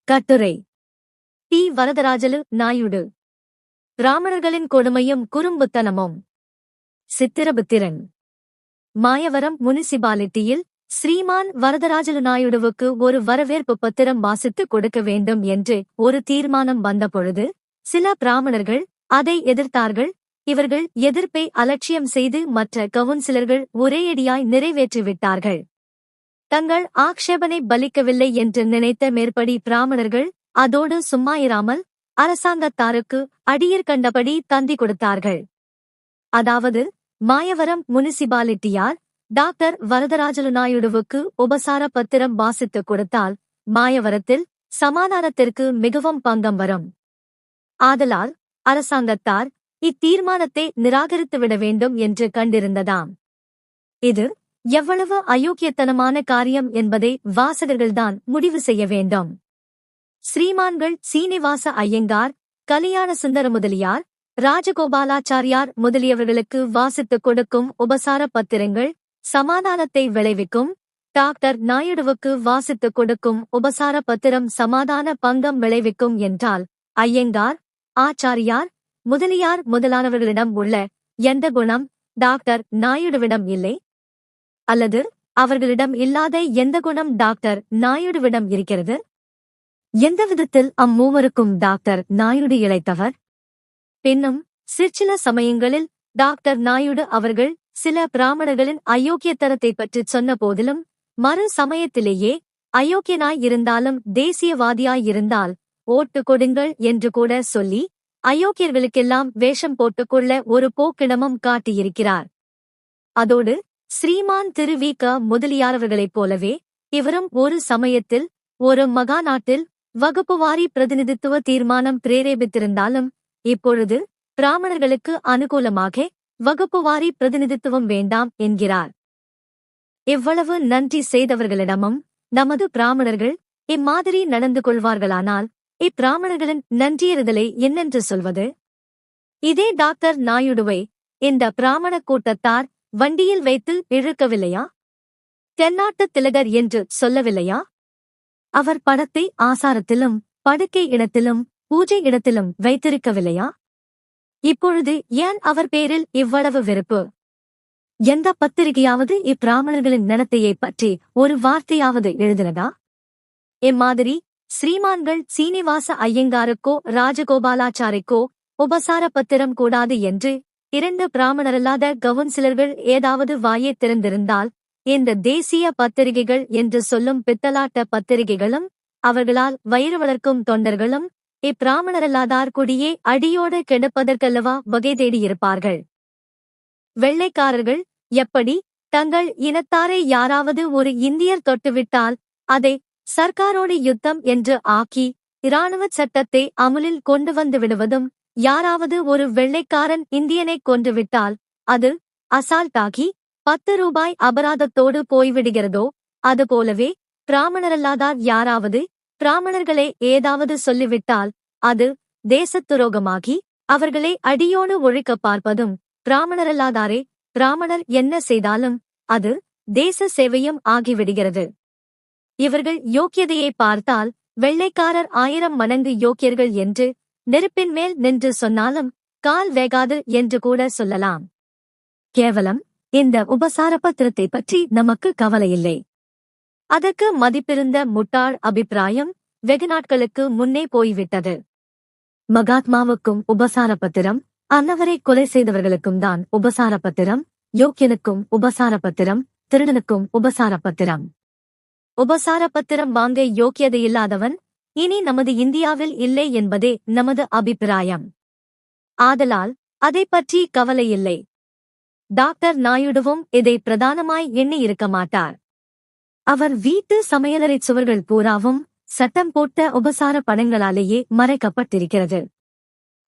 கட்டுரை டி. வரதராஜலு நாயுடு. பிராமணர்களின் கொடுமையும் குறும்புத்தனமும். சித்திரபுத்திரன். மாயவரம் முனிசிபாலிட்டியில் ஸ்ரீமான் வரதராஜலு நாயுடுவுக்கு ஒரு வரவேற்பு பத்திரம் வாசித்துக் கொடுக்க வேண்டும் என்று ஒரு தீர்மானம் வந்தபொழுது சில பிராமணர்கள் அதை எதிர்த்தார்கள். இவர்கள் எதிர்ப்பை அலட்சியம் செய்து மற்ற கவுன்சிலர்கள் ஒரேயடியாய் நிறைவேற்றிவிட்டார்கள். தங்கள் ஆக்ஷேபனை பலிக்கவில்லை என்று நினைத்த மேற்படி பிராமணர்கள் அதோடு சும்மாயிராமல் அரசாங்கத்தாருக்கு அடியிற் கண்டபடி தந்தி கொடுத்தார்கள். அதாவது, மாயவரம் முனிசிபாலிட்டியார் டாக்டர் வரதராஜலு நாயுடுவுக்கு உபசார பத்திரம் வாசித்துக் கொடுத்தால் மாயவரத்தில் சமாதானத்திற்கு மிகவும் பங்கம் வரும். ஆதலால் அரசாங்கத்தார் இத்தீர்மானத்தை நிராகரித்துவிட வேண்டும் என்று கண்டிருந்ததாம். இது எவ்வளவு அயோக்கியத்தனமான காரியம் என்பதை வாசகர்கள்தான் முடிவு செய்ய வேண்டும். ஸ்ரீமான்கள் சீனிவாச ஐயங்கார், கலியாண சுந்தர முதலியார், ராஜகோபாலாச்சாரியார் முதலியவர்களுக்கு வாசித்துக் கொடுக்கும் உபசார பத்திரங்கள் சமாதானத்தை விளைவிக்கும். டாக்டர் நாயுடுவுக்கு வாசித்துக் கொடுக்கும் உபசார பத்திரம் சமாதான பங்கம் விளைவிக்கும் என்றால் ஐயங்கார், ஆச்சாரியார், முதலியார் முதலானவர்களிடம் உள்ள எந்த குணம் டாக்டர் நாயுடுவிடம் இல்லை? அல்லது அவர்களிடம் இல்லாத எந்த குணம் டாக்டர் நாயுடுவிடம் இருக்கிறது? எந்த விதத்தில் அம்மூவருக்கும் டாக்டர் நாயுடு இளைத்தவர்? பின்னும் சிற்சில சமயங்களில் டாக்டர் நாயுடு அவர்கள் சில பிராமணர்களின் அயோக்கியத்தனத்தைப் பற்றிச் சொன்ன போதிலும் மறு சமயத்திலேயே அயோக்கியனாய் இருந்தாலும் தேசியவாதியாயிருந்தால் ஓட்டு கொடுங்கள் என்று கூட சொல்லி அயோக்கியர்களுக்கெல்லாம் வேஷம் போட்டுக்கொள்ள ஒரு போக்கிடமும் காட்டியிருக்கிறார். அதோடு ஸ்ரீமான் திரு வி. க. முதலியாரவர்களைப் போலவே இவரும் ஒரு சமயத்தில் ஒரு மகாநாட்டில் வகுப்புவாரி பிரதிநிதித்துவ தீர்மானம் பிரேரேபித்திருந்தாலும் இப்பொழுது பிராமணர்களுக்கு அனுகூலமாக வகுப்புவாரி பிரதிநிதித்துவம் வேண்டாம் என்கிறார். இவ்வளவு நன்றி செய்தவர்களிடமும் நமது பிராமணர்கள் இம்மாதிரி நடந்து கொள்வார்களானால் இப்பிராமணர்களின் நன்றியறிதலை என்னென்று சொல்வது? இதே டாக்டர் நாயுடுவை இந்த பிராமண கூட்டத்தார் வண்டியில் வைத்து இழுக்கவில்லையா? தென்னாட்டு திலகர் என்று சொல்லவில்லையா? அவர் படத்தை ஆசாரத்திலும் படுக்கை இடத்திலும் பூஜை இடத்திலும் வைத்திருக்கவில்லையா? இப்பொழுது ஏன் அவர் பேரில் இவ்வளவு வெறுப்பு? எந்த பத்திரிகையாவது இப்பிராமணர்களின் நடத்தையைப் பற்றி ஒரு வார்த்தையாவது எழுதினதா? இம்மாதிரி ஸ்ரீமான்கள் சீனிவாச ஐயங்காருக்கோ ராஜகோபாலாச்சாரிக்கோ உபசார பத்திரம் கூடாது என்று இரண்டு பிராமணரல்லாத கவுன்சிலர்கள் ஏதாவது வாயே திறந்திருந்தால் இந்த தேசிய பத்திரிகைகள் என்று சொல்லும் பித்தலாட்ட பத்திரிகைகளும் அவர்களால் வயிறு வளர்க்கும் தொண்டர்களும் இப்பிராமணரல்லாதார் குடியே அடியோடு கெடுப்பதற்கல்லவா வகை தேடியிருப்பார்கள். வெள்ளைக்காரர்கள் எப்படி தங்கள் இனத்தாரை யாராவது ஒரு இந்தியர் தொட்டுவிட்டால் அதை சர்க்காரோடு யுத்தம் என்று ஆக்கி இராணுவ சட்டத்தை அமுலில் கொண்டு வந்து விடுவதும், யாராவது ஒரு வெள்ளைக்காரன் இந்தியனை கொன்றுவிட்டால் அது அசால்ட்டாகி 10 ரூபாய் அபராதத்தோடு போய்விடுகிறதோ அதுபோலவே பிராமணரல்லாதார் யாராவது பிராமணர்களை ஏதாவது சொல்லிவிட்டால் அது தேசத்துரோகமாகி அவர்களை அடியோடு ஒழிக்க பார்ப்பதும், பிராமணரல்லாதாரே பிராமணர் என்ன செய்தாலும் அது தேச சேவையும் ஆகிவிடுகிறது. இவர்கள் யோக்கியதையை பார்த்தால் வெள்ளைக்காரர் 1000 மடங்கு யோக்கியர்கள் என்று நெருப்பின் மேல் நின்று சொன்னாலும் கால் வேகாது என்று கூட சொல்லலாம். கேவலம் இந்த உபசார பத்திரத்தை பற்றி நமக்கு கவலையில்லை. அதற்கு மதிப்பிருந்த முட்டாள் அபிப்பிராயம் வெகு நாட்களுக்கு முன்னே போய்விட்டது. மகாத்மாவுக்கும் உபசார பத்திரம், அன்னவரை கொலை செய்தவர்களுக்கும் தான் உபசார பத்திரம், யோக்கியனுக்கும் உபசார பத்திரம், திருடனுக்கும் உபசார பத்திரம். உபசார பத்திரம் வாங்க யோக்கியதையில்லாதவன் இனி நமது இந்தியாவில் இல்லை என்பதே நமது அபிப்பிராயம். ஆதலால் அதை பற்றி கவலையில்லை. டாக்டர் நாயுடுவும் இதை பிரதானமாய் எண்ணி இருக்க மாட்டார். அவர் வீட்டு சமையலறை சுவர்கள் பூராவும் சட்டம் போட்ட உபசார படங்களாலேயே மறைக்கப்பட்டிருக்கிறது.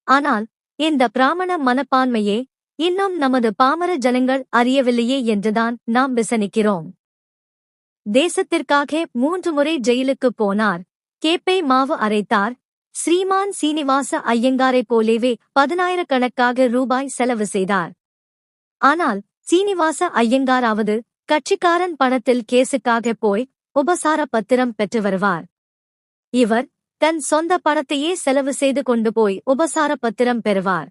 ஆனால் இந்த பிராமண மனப்பான்மையே இன்னும் நமது பாமர ஜனங்கள் அறியவில்லையே என்றுதான் நாம் விசனிக்கிறோம். தேசத்திற்காக 3 முறை ஜெயிலுக்குப் போனார், கேப்பை மாவு அரைத்தார். ஸ்ரீமான் சீனிவாச ஐயங்காரைப் போலவே 10,000கணக்காக ரூபாய் செலவு செய்தார். ஆனால் சீனிவாச ஐயங்காராவது கட்சிக்காரன் பணத்தில் கேசுக்காக போய் உபசார பத்திரம் பெற்று வருவார். இவர் தன் சொந்த பணத்தையே செலவு செய்து கொண்டு போய் உபசார பத்திரம் பெறுவார்.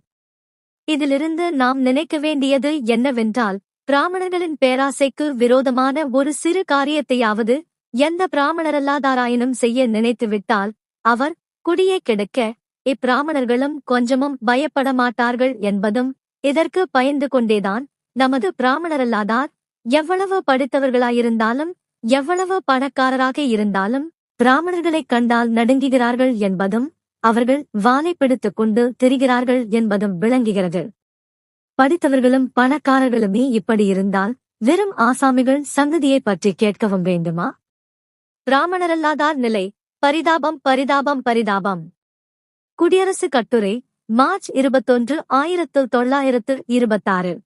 இதிலிருந்து நாம் நினைக்க வேண்டியது என்னவென்றால், பிராமணர்களின் பேராசைக்கு விரோதமான ஒரு சிறு காரியத்தையாவது எந்த பிராமணரல்லாதாராயினும் செய்ய நினைத்துவிட்டால் அவர் குடியே கெடுக்க இப்பிராமணர்களும் கொஞ்சமும் பயப்பட மாட்டார்கள் என்பதும் இதற்கு பயந்து கொண்டேதான் நமது பிராமணரல்லாதார் எவ்வளவு படித்தவர்களாயிருந்தாலும் எவ்வளவு பணக்காரராக இருந்தாலும் பிராமணர்களைக் கண்டால் நடுங்குகிறார்கள் என்பதும் அவர்கள் வாலை பிடித்துக் கொண்டு திரிகிறார்கள் என்பதும் விளங்குகிறது. படித்தவர்களும் பணக்காரர்களுமே இப்படி இருந்தால் வெறும் ஆசாமிகள் சங்கதியைப் பற்றி கேட்கவும் வேண்டுமா? பிராமணரல்லாதார் நிலை. பரிதாபம் பரிதாபம் பரிதாபம். குடியரசு கட்டுரை, மார்ச் 21, 1926.